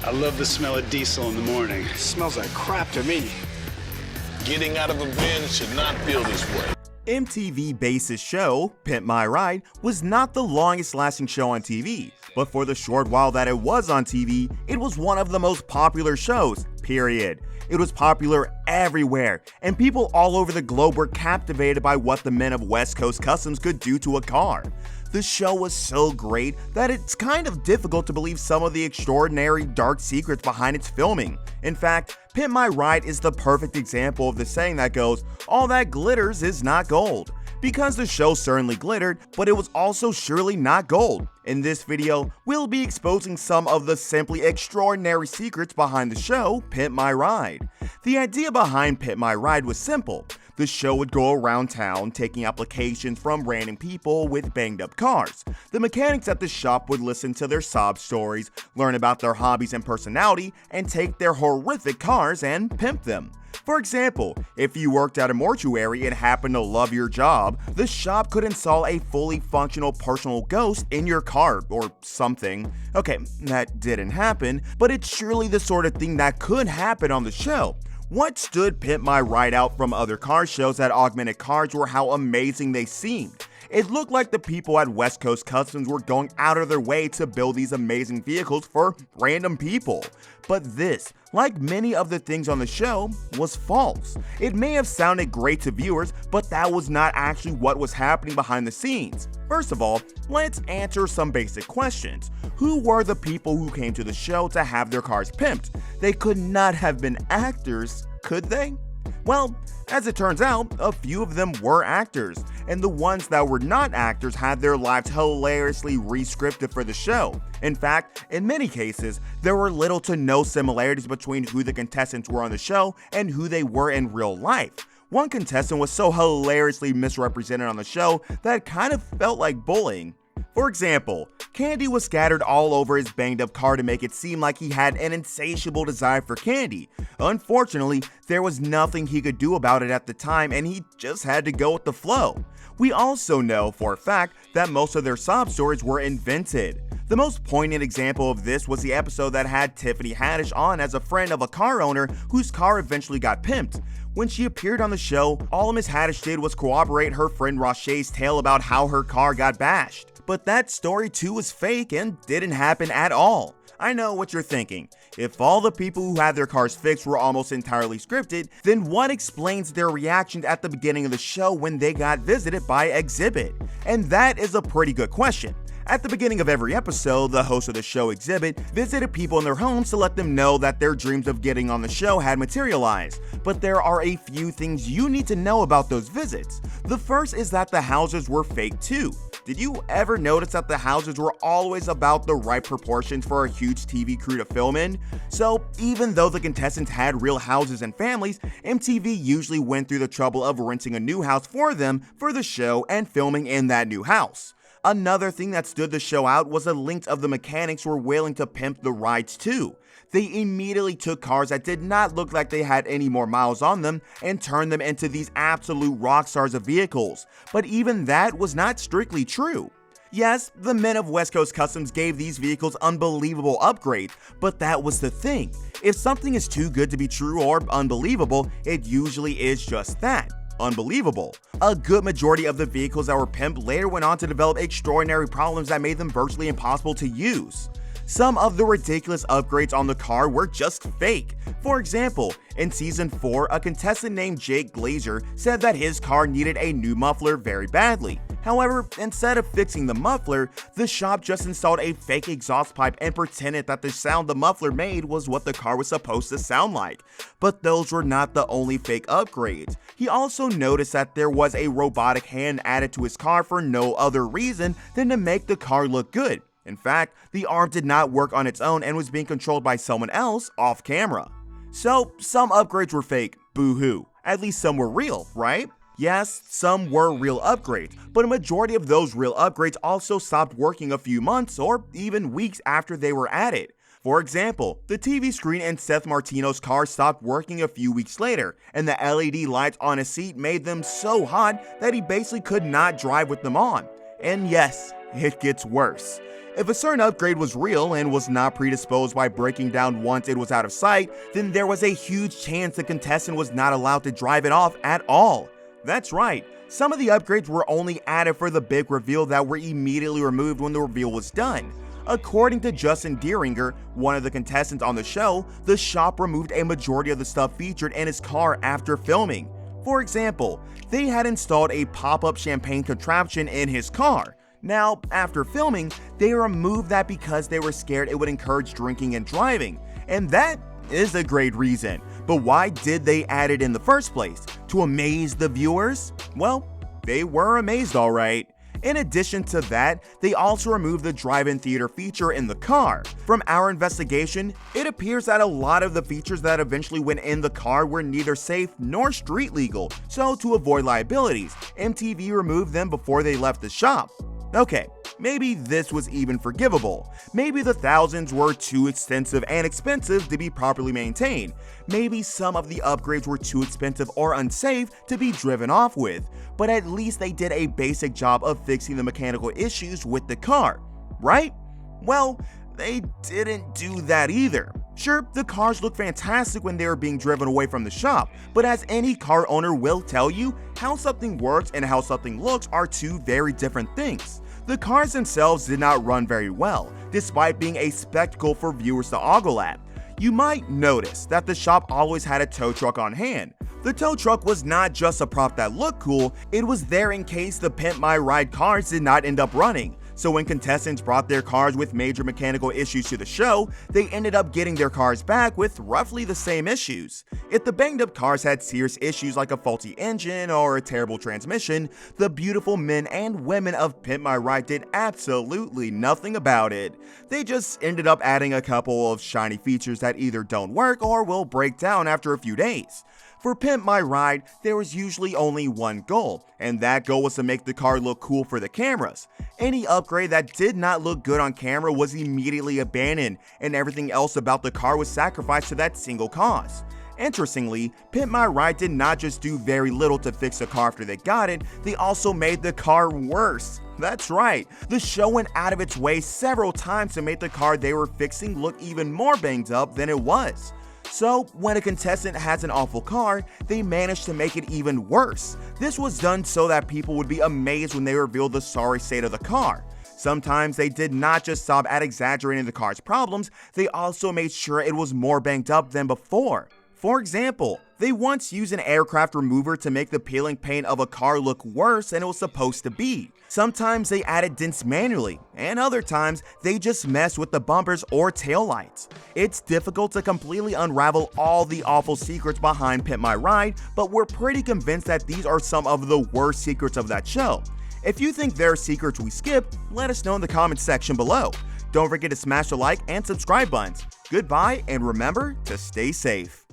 I love the smell of diesel in the morning. It smells like crap to me. Getting out of a bin should not feel this way. MTV Base's show, Pimp My Ride, was not the longest lasting show on TV, but for the short while that it was on TV, it was one of the most popular shows, period. It was popular everywhere, and people all over the globe were captivated by what the men of West Coast Customs could do to a car. The show was so great that it's kind of difficult to believe some of the extraordinary dark secrets behind its filming. In fact, Pimp My Ride is the perfect example of the saying that goes, "All that glitters is not gold." Because the show certainly glittered, but it was also surely not gold. In this video, we'll be exposing some of the simply extraordinary secrets behind the show, Pimp My Ride. The idea behind Pimp My Ride was simple. The show would go around town taking applications from random people with banged up cars. The mechanics at the shop would listen to their sob stories, learn about their hobbies and personality, and take their horrific cars and pimp them. For example, if you worked at a mortuary and happened to love your job, the shop could install a fully functional personal ghost in your car or something. Okay, that didn't happen, but it's surely the sort of thing that could happen on the show. What stood Pimp My Ride out from other car shows that augmented cars were how amazing they seemed. It looked like the people at West Coast Customs were going out of their way to build these amazing vehicles for random people. But this, like many of the things on the show, was false. It may have sounded great to viewers, but that was not actually what was happening behind the scenes. First of all, let's answer some basic questions. Who were the people who came to the show to have their cars pimped? They could not have been actors, could they? Well, as it turns out, a few of them were actors, and the ones that were not actors had their lives hilariously re-scripted for the show. In fact, in many cases, there were little to no similarities between who the contestants were on the show and who they were in real life. One contestant was so hilariously misrepresented on the show that it kind of felt like bullying. For example, candy was scattered all over his banged up car to make it seem like he had an insatiable desire for candy. Unfortunately, there was nothing he could do about it at the time and he just had to go with the flow. We also know for a fact that most of their sob stories were invented. The most poignant example of this was the episode that had Tiffany Haddish on as a friend of a car owner whose car eventually got pimped. When she appeared on the show, all Miss Haddish did was corroborate her friend Roche's tale about how her car got bashed. But that story too was fake and didn't happen at all. I know what you're thinking. If all the people who had their cars fixed were almost entirely scripted, then what explains their reaction at the beginning of the show when they got visited by Exhibit? And that is a pretty good question. At the beginning of every episode, the host of the show, Exhibit, visited people in their homes to let them know that their dreams of getting on the show had materialized. But there are a few things you need to know about those visits. The first is that the houses were fake too. Did you ever notice that the houses were always about the right proportions for a huge TV crew to film in? So even though the contestants had real houses and families, MTV usually went through the trouble of renting a new house for them for the show and filming in that new house. Another thing that stood the show out was the length of the mechanics were willing to pimp the rides too. They immediately took cars that did not look like they had any more miles on them and turned them into these absolute rock stars of vehicles. But even that was not strictly true. Yes, the men of West Coast Customs gave these vehicles unbelievable upgrades, but that was the thing. If something is too good to be true or unbelievable, it usually is just that. Unbelievable. A good majority of the vehicles that were pimped later went on to develop extraordinary problems that made them virtually impossible to use. Some of the ridiculous upgrades on the car were just fake. For example, in season 4, a contestant named Jake Glazer said that his car needed a new muffler very badly. However, instead of fixing the muffler, the shop just installed a fake exhaust pipe and pretended that the sound the muffler made was what the car was supposed to sound like. But those were not the only fake upgrades. He also noticed that there was a robotic hand added to his car for no other reason than to make the car look good. In fact, the arm did not work on its own and was being controlled by someone else off camera. So, some upgrades were fake, boo-hoo. At least some were real, right? Yes, some were real upgrades, but a majority of those real upgrades also stopped working a few months or even weeks after they were added. For example, the TV screen in Seth Martino's car stopped working a few weeks later, and the LED lights on his seat made them so hot that he basically could not drive with them on. And yes, it gets worse. If a certain upgrade was real and was not predisposed by breaking down once it was out of sight, then there was a huge chance the contestant was not allowed to drive it off at all. That's right, some of the upgrades were only added for the big reveal that were immediately removed when the reveal was done. According to Justin Deeringer, one of the contestants on the show, the shop removed a majority of the stuff featured in his car after filming. For example, they had installed a pop-up champagne contraption in his car. Now, after filming, they removed that because they were scared it would encourage drinking and driving, and that is a great reason. But why did they add it in the first place? To amaze the viewers? Well, they were amazed alright. In addition to that, they also removed the drive-in theater feature in the car. From our investigation, it appears that a lot of the features that eventually went in the car were neither safe nor street legal, so to avoid liabilities, MTV removed them before they left the shop. Okay, maybe this was even forgivable. Maybe the thousands were too extensive and expensive to be properly maintained. Maybe some of the upgrades were too expensive or unsafe to be driven off with, but at least they did a basic job of fixing the mechanical issues with the car, right? Well, they didn't do that either. Sure, the cars look fantastic when they were being driven away from the shop, but as any car owner will tell you, how something works and how something looks are two very different things. The cars themselves did not run very well, despite being a spectacle for viewers to ogle at. You might notice that the shop always had a tow truck on hand. The tow truck was not just a prop that looked cool, it was there in case the Pimp My Ride cars did not end up running. So when contestants brought their cars with major mechanical issues to the show, they ended up getting their cars back with roughly the same issues. If the banged up cars had serious issues like a faulty engine or a terrible transmission, the beautiful men and women of Pimp My Ride did absolutely nothing about it. They just ended up adding a couple of shiny features that either don't work or will break down after a few days. For Pimp My Ride, there was usually only one goal, and that goal was to make the car look cool for the cameras. Any upgrade that did not look good on camera was immediately abandoned, and everything else about the car was sacrificed to that single cause. Interestingly, Pimp My Ride did not just do very little to fix the car after they got it, they also made the car worse. That's right, the show went out of its way several times to make the car they were fixing look even more banged up than it was. So, when a contestant has an awful car, they manage to make it even worse. This was done so that people would be amazed when they revealed the sorry state of the car. Sometimes they did not just stop at exaggerating the car's problems, they also made sure it was more banged up than before. For example, they once used an aircraft remover to make the peeling paint of a car look worse than it was supposed to be. Sometimes they added dents manually, and other times they just messed with the bumpers or taillights. It's difficult to completely unravel all the awful secrets behind Pimp My Ride, but we're pretty convinced that these are some of the worst secrets of that show. If you think there are secrets we skipped, let us know in the comments section below. Don't forget to smash the like and subscribe buttons. Goodbye, and remember to stay safe.